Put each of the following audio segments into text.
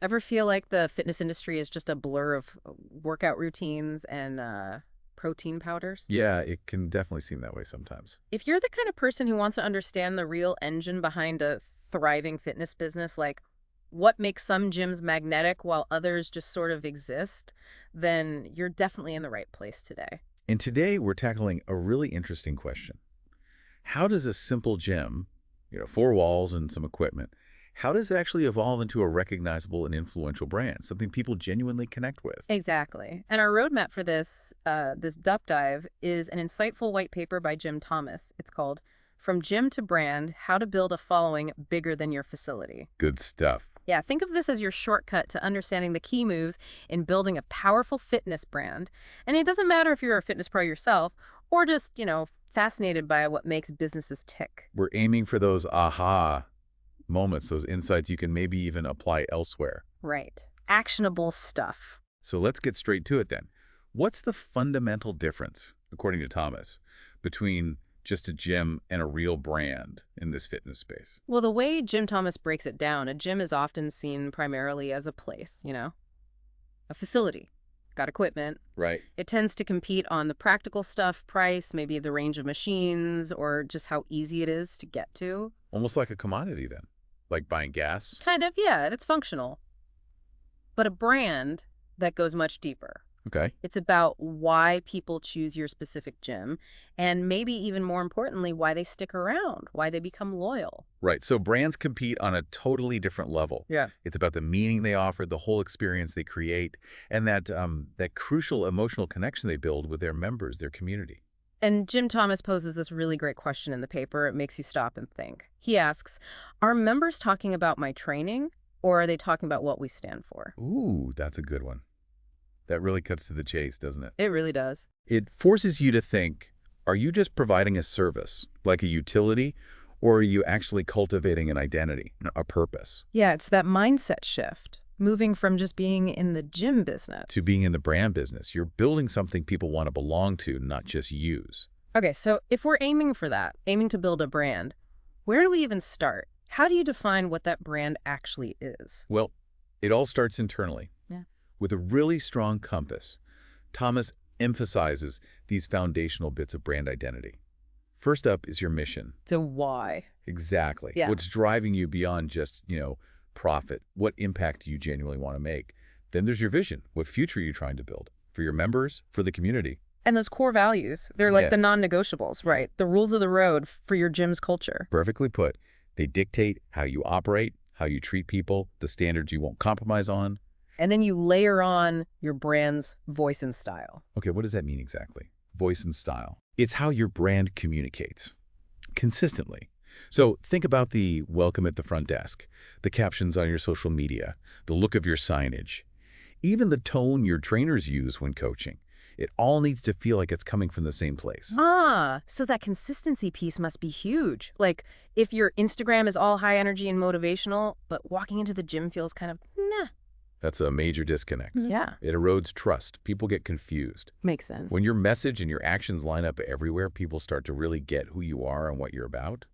Ever feel like the fitness industry is just a blur of workout routines and protein powders? Yeah, it can definitely seem that way sometimes. If you're the kind of person who wants to understand the real engine behind a thriving fitness business, like what makes some gyms magnetic while others just sort of exist, then you're definitely in the right place today. And today we're tackling a really interesting question. How does a simple gym, four walls and some equipment, how does it actually evolve into a recognizable and influential brand, something people genuinely connect with? Exactly. And our roadmap for this Dup Dive is an insightful white paper by Jim Thomas. It's called From Gym to Brand, How to Build a Following Bigger Than Your Facility. Good stuff. Yeah, think of this as your shortcut to understanding the key moves in building a powerful fitness brand. And it doesn't matter if you're a fitness pro yourself or just, fascinated by what makes businesses tick. We're aiming for those aha moments, those insights you can maybe even apply elsewhere. Right. Actionable stuff. So let's get straight to it then. What's the fundamental difference, according to Thomas, between just a gym and a real brand in this fitness space? Well, the way Jim Thomas breaks it down, a gym is often seen primarily as a place, a facility. Got equipment. Right. It tends to compete on the practical stuff, price, maybe the range of machines, or just how easy it is to get to. Almost like a commodity then, like buying gas. Kind of, yeah, it's functional. But a brand that goes much deeper. Okay. It's about why people choose your specific gym, and maybe even more importantly, why they stick around, why they become loyal. Right. So brands compete on a totally different level. Yeah. It's about the meaning they offer, the whole experience they create, and that crucial emotional connection they build with their members, their community. And Jim Thomas poses this really great question in the paper. It makes you stop and think. He asks, are members talking about my training, or are they talking about what we stand for? Ooh, that's a good one. That really cuts to the chase, doesn't it? It really does. It forces you to think, are you just providing a service, like a utility, or are you actually cultivating an identity, a purpose, Yeah, it's that mindset shift, moving from just being in the gym business. to being in the brand business? You're building something people want to belong to, not just use. Okay, so if we're aiming for that, aiming to build a brand, where do we even start? How do you define what that brand actually is? Well, it all starts internally. Yeah. With a really strong compass, Thomas emphasizes these foundational bits of brand identity. First up is your mission. So why? Exactly. Yeah. What's driving you beyond just, profit? What impact do you genuinely want to make? Then there's your vision. What future are you trying to build? For your members, for the community. And those core values, they're like Yeah. the non-negotiables, right? The rules of the road for your gym's culture. Perfectly put. They dictate how you operate, how you treat people, the standards you won't compromise on. And then you layer on your brand's voice and style. Okay, what does that mean exactly? Voice and style. It's how your brand communicates consistently. So think about the welcome at the front desk, the captions on your social media, the look of your signage, even the tone your trainers use when coaching. It all needs to feel like it's coming from the same place. Ah, so that consistency piece must be huge. Like, if your Instagram is all high energy and motivational, but walking into the gym feels kind of, nah. That's a major disconnect. Yeah, It erodes trust. People get confused. makes sense. When your message and your actions line up everywhere, people start to really get who you are and what you're about.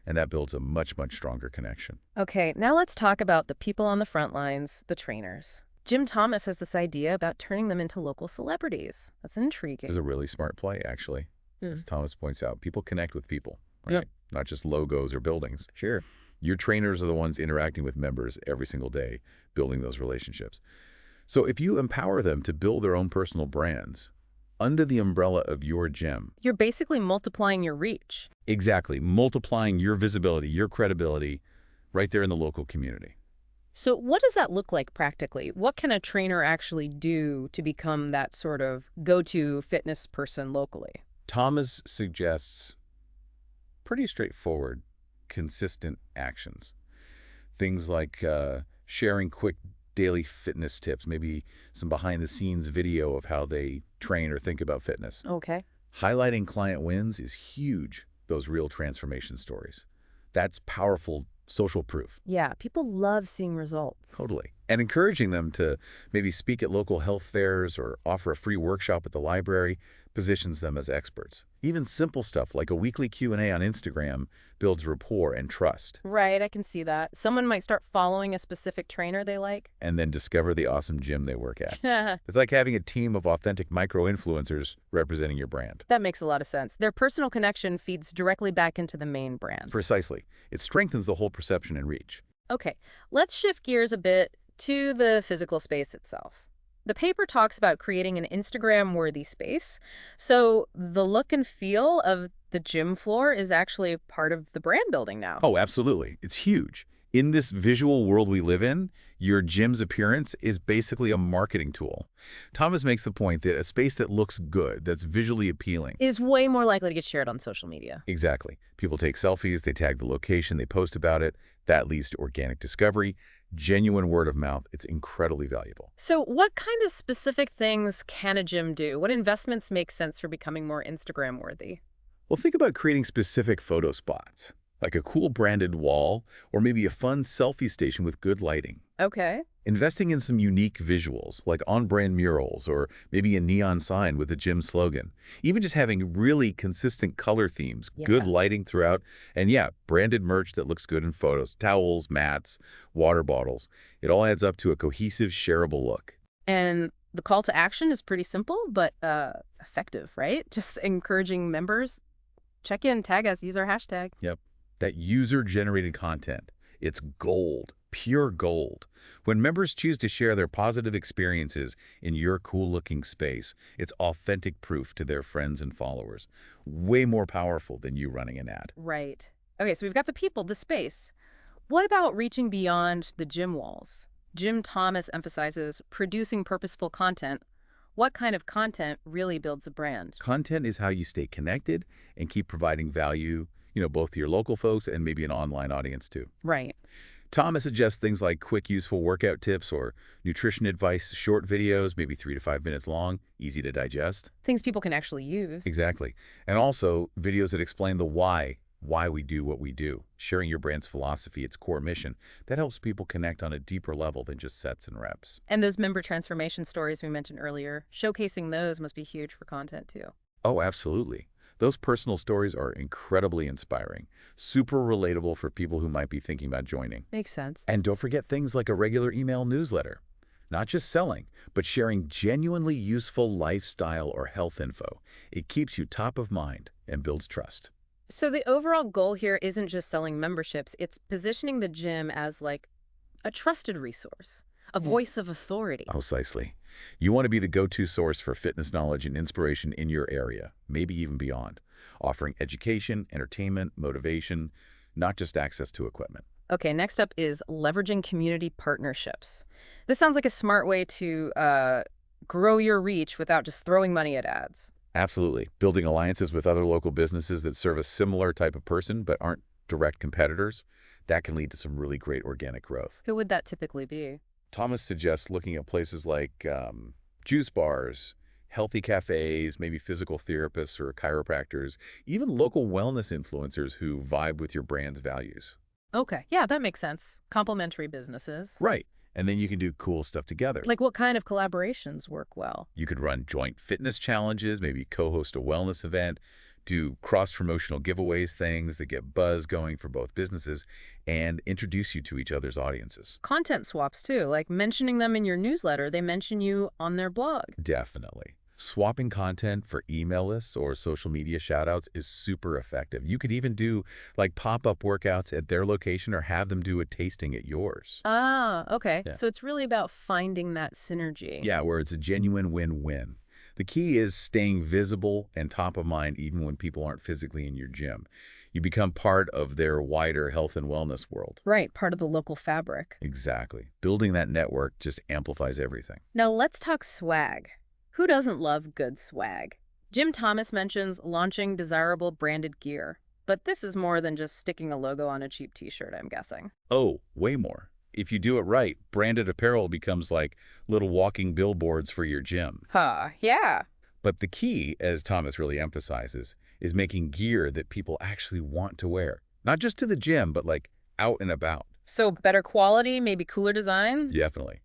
And that builds a much, much stronger connection. Okay, now let's talk about the people on the front lines, the trainers. Jim Thomas has this idea about turning them into local celebrities. That's This is intriguing. a really smart play, actually. Hmm. As Thomas points out, people connect with people, right? Yeah. Not just logos or buildings. Sure. Your trainers are the ones interacting with members every single day, building those relationships. So if you empower them to build their own personal brands under the umbrella of your gym, You're basically multiplying your reach. exactly, multiplying your visibility, your credibility right there in the local community. So what does that look like practically? What can a trainer actually do to become that sort of go-to fitness person locally? Thomas suggests pretty straightforward, consistent actions. Things like sharing quick daily fitness tips, maybe some behind-the-scenes video of how they train or think about fitness. Okay. Highlighting client wins is huge, those real transformation stories. That's powerful social proof. Yeah, people love seeing results. Totally. And encouraging them to maybe speak at local health fairs or offer a free workshop at the library positions them as experts. Even simple stuff like a weekly Q&A on Instagram builds rapport and trust. Right, I can see that. Someone might start following a specific trainer they like. And then discover the awesome gym they work at. It's like having a team of authentic micro-influencers representing your brand. That makes a lot of sense. Their personal connection feeds directly back into the main brand. Precisely. It strengthens the whole perception and reach. Okay, let's shift gears a bit to the physical space itself. The paper talks about creating an Instagram-worthy space, so the look and feel of the gym floor is actually part of the brand building now. Oh, absolutely. It's huge. In this visual world we live in, your gym's appearance is basically a marketing tool. Thomas makes the point that a space that looks good, that's visually appealing. Is way more likely to get shared on social media. Exactly. People take selfies, they tag the location, they post about it. That leads to organic discovery, genuine word of mouth. It's incredibly valuable. So what kind of specific things can a gym do? What investments make sense for becoming more Instagram-worthy? Well, think about creating specific photo spots, like a cool branded wall or maybe a fun selfie station with good lighting. Okay. Investing in some unique visuals, like on-brand murals or maybe a neon sign with a gym slogan. Even just having really consistent color themes, good Yeah. lighting throughout, and yeah, branded merch that looks good in photos, towels, mats, water bottles. It all adds up to a cohesive, shareable look. And the call to action is pretty simple, but effective, right? Just encouraging members, check in, tag us, use our hashtag. Yep. That user-generated content. It's gold, pure gold. When members choose to share their positive experiences in your cool-looking space, it's authentic proof to their friends and followers. Way more powerful than you running an ad. Right. Okay, so we've got the people, the space. What about reaching beyond the gym walls? Jim Thomas emphasizes producing purposeful content. What kind of content really builds a brand? Content is how you stay connected and keep providing value, both to your local folks and maybe an online audience too. Right. Thomas suggests things like quick, useful workout tips or nutrition advice, short videos, maybe 3 to 5 minutes long, easy to digest. Things people can actually use. Exactly. And also videos that explain the why we do what we do, sharing your brand's philosophy, its core mission. That helps people connect on a deeper level than just sets and reps. And those member transformation stories we mentioned earlier, showcasing those must be huge for content too. Oh, absolutely. Those personal stories are incredibly inspiring, super relatable for people who might be thinking about joining. Makes sense. And don't forget things like a regular email newsletter. Not just selling, but sharing genuinely useful lifestyle or health info. It keeps you top of mind and builds trust. So the overall goal here isn't just selling memberships, it's positioning the gym as like a trusted resource, a voice of authority. Precisely. You want to be the go-to source for fitness knowledge and inspiration in your area, maybe even beyond, offering education, entertainment, motivation, not just access to equipment. Okay, next up is leveraging community partnerships. This sounds like a smart way to grow your reach without just throwing money at ads. Absolutely. Building alliances with other local businesses that serve a similar type of person but aren't direct competitors, that can lead to some really great organic growth. Who would that typically be? Thomas suggests looking at places like juice bars, healthy cafes, maybe physical therapists or chiropractors, even local wellness influencers who vibe with your brand's values. Okay, yeah, that makes sense. Complementary businesses. Right. And then you can do cool stuff together. Like what kind of collaborations work well? You could run joint fitness challenges, maybe co-host a wellness event, do cross-promotional giveaways, things that get buzz going for both businesses, and introduce you to each other's audiences. Content swaps too, like mentioning them in your newsletter, they mention you on their blog. Definitely. Swapping content for email lists or social media shoutouts is super effective. You could even do like pop-up workouts at their location or have them do a tasting at yours. Ah, okay. Yeah. So it's really about finding that synergy. Yeah, where it's a genuine win-win. The key is staying visible and top of mind even when people aren't physically in your gym. You become part of their wider health and wellness world. Right, part of the local fabric. Exactly. Building that network just amplifies everything. Now let's talk swag. Who doesn't love good swag? Jim Thomas mentions launching desirable branded gear, but this is more than just sticking a logo on a cheap t-shirt, I'm guessing. Oh, way more. If you do it right, branded apparel becomes like little walking billboards for your gym. Huh, yeah. But the key, as Thomas really emphasizes, is making gear that people actually want to wear. Not just to the gym, but like out and about. So better quality, maybe cooler designs? Definitely.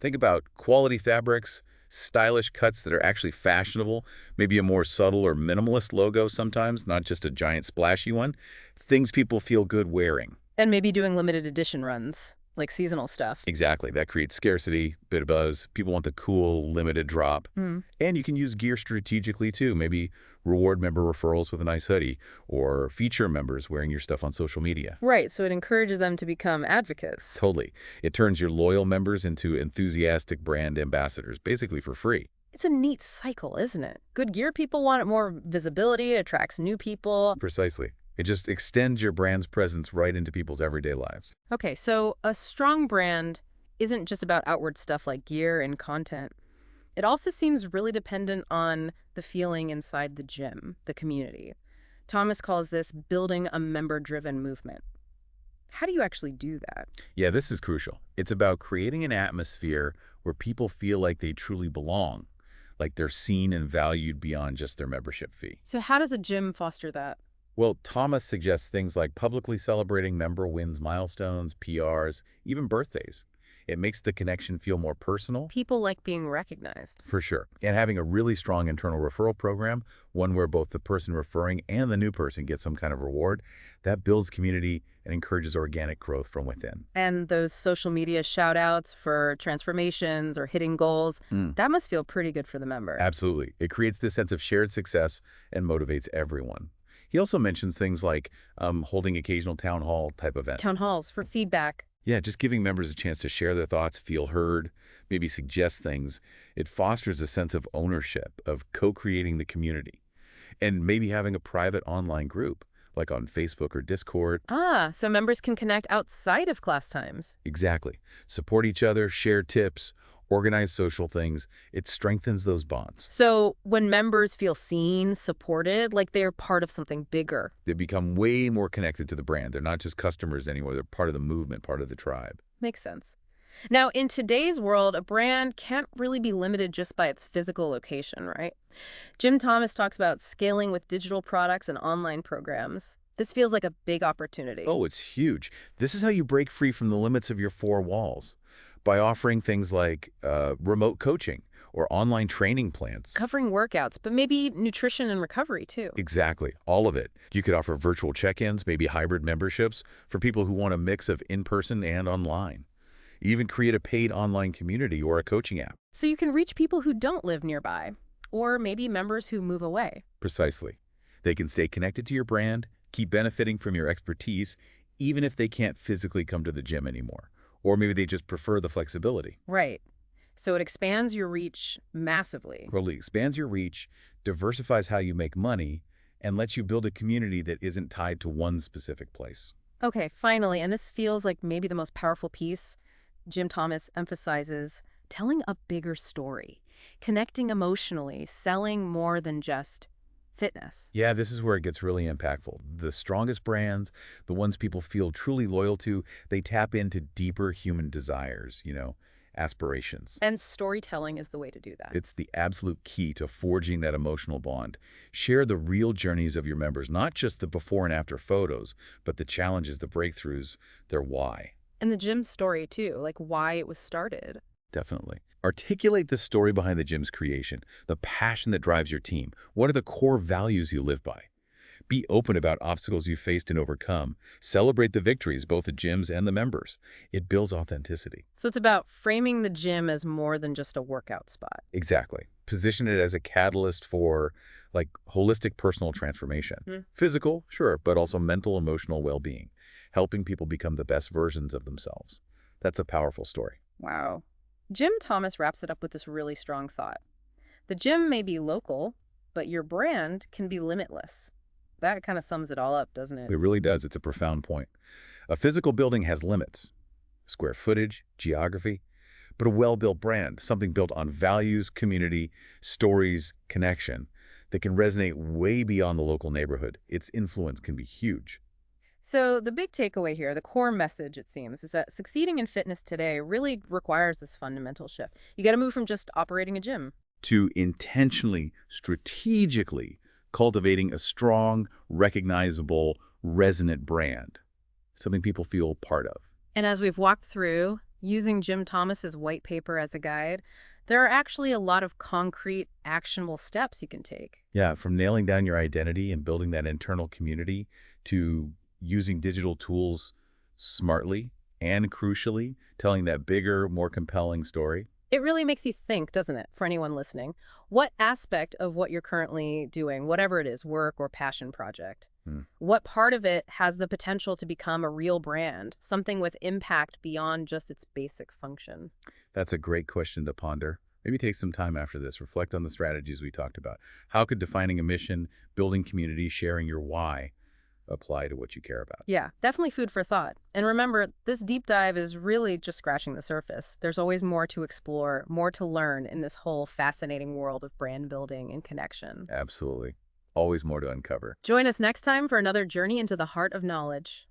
Think about quality fabrics, stylish cuts that are actually fashionable, maybe a more subtle or minimalist logo sometimes, not just a giant splashy one. Things people feel good wearing. And maybe doing limited edition runs, like seasonal stuff. Exactly. That creates scarcity, bit of buzz. People want the cool, limited drop. Hmm. And you can use gear strategically too. Maybe reward member referrals with a nice hoodie or feature members wearing your stuff on social media. Right, so it encourages them to become advocates. Totally. It turns your loyal members into enthusiastic brand ambassadors, basically for free. It's a neat cycle, isn't it? Good gear people want more visibility, attracts new people. Precisely. It just extends your brand's presence right into people's everyday lives. Okay, so a strong brand isn't just about outward stuff like gear and content. It also seems really dependent on the feeling inside the gym, the community. Thomas calls this building a member-driven movement. How do you actually do that? Yeah, this is crucial. It's about creating an atmosphere where people feel like they truly belong, like they're seen and valued beyond just their membership fee. So how does a gym foster that? Well, Thomas suggests things like publicly celebrating member wins milestones, PRs, even birthdays. It makes the connection feel more personal. People like being recognized. For sure. And having a really strong internal referral program, one where both the person referring and the new person get some kind of reward, that builds community and encourages organic growth from within. And those social media shout outs for transformations or hitting goals, Mm. that must feel pretty good for the member. Absolutely. It creates this sense of shared success and motivates everyone. He also mentions things like holding occasional town hall type events. Town halls for feedback. Yeah, just giving members a chance to share their thoughts, feel heard, maybe suggest things. It fosters a sense of ownership, of co-creating the community, and maybe having a private online group, like on Facebook or Discord. Ah, so members can connect outside of class times. Exactly. Support each other, share tips, organize social things. It strengthens those bonds. So when members feel seen, supported, like they're part of something bigger. They become way more connected to the brand. They're not just customers anymore. They're part of the movement, part of the tribe. Makes sense. Now, in today's world, a brand can't really be limited just by its physical location, right? Jim Thomas talks about scaling with digital products and online programs. This feels like a big opportunity. Oh, it's huge. This is how you break free from the limits of your four walls by offering things like remote coaching or online training plans. Covering workouts, but maybe nutrition and recovery too. Exactly. All of it. You could offer virtual check-ins, maybe hybrid memberships for people who want a mix of in-person and online. You even create a paid online community or a coaching app. So you can reach people who don't live nearby, or maybe members who move away. Precisely. They can stay connected to your brand, keep benefiting from your expertise, even if they can't physically come to the gym anymore. Or maybe they just prefer the flexibility. Right. So it expands your reach massively. Totally expands your reach, diversifies how you make money, and lets you build a community that isn't tied to one specific place. Okay, finally, and this feels like maybe the most powerful piece, Jim Thomas emphasizes telling a bigger story, connecting emotionally, selling more than just fitness. Yeah, this is where it gets really impactful. The strongest brands, the ones people feel truly loyal to, they tap into deeper human desires, aspirations. And storytelling is the way to do that. It's the absolute key to forging that emotional bond. Share the real journeys of your members, not just the before and after photos, but the challenges, the breakthroughs, their why. And the gym story too, like why it was started. Definitely. Articulate the story behind the gym's creation, the passion that drives your team. What are the core values you live by? Be open about obstacles you faced and overcome. Celebrate the victories, both the gyms and the members. It builds authenticity. So it's about framing the gym as more than just a workout spot. Exactly. Position it as a catalyst for, like, holistic personal transformation. Physical, sure, but also mental, emotional well-being, helping people become the best versions of themselves. That's a powerful story. Wow. Jim Thomas wraps it up with this really strong thought. The gym may be local, but your brand can be limitless. That kind of sums it all up, doesn't it? It really does. It's a profound point. A physical building has limits, square footage, geography, but a well-built brand, something built on values, community, stories, connection, that can resonate way beyond the local neighborhood. Its influence can be huge. So the big takeaway here, the core message, it seems, is that succeeding in fitness today really requires this fundamental shift. You got to move from just operating a gym. To intentionally, strategically cultivating a strong, recognizable, resonant brand, something people feel part of. And as we've walked through, using Jim Thomas's white paper as a guide, there are actually a lot of concrete, actionable steps you can take. Yeah, from nailing down your identity and building that internal community to using digital tools smartly and crucially, telling that bigger, more compelling story. It really makes you think, doesn't it, for anyone listening? What aspect of what you're currently doing, whatever it is, work or passion project, Hmm. what part of it has the potential to become a real brand, something with impact beyond just its basic function? That's a great question to ponder. Maybe take some time after this, reflect on the strategies we talked about. How could defining a mission, building community, sharing your why apply to what you care about? Yeah, definitely food for thought. And remember, this deep dive is really just scratching the surface. There's always more to explore, more to learn in this whole fascinating world of brand building and connection. Absolutely. Always more to uncover. Join us next time for another journey into the heart of knowledge.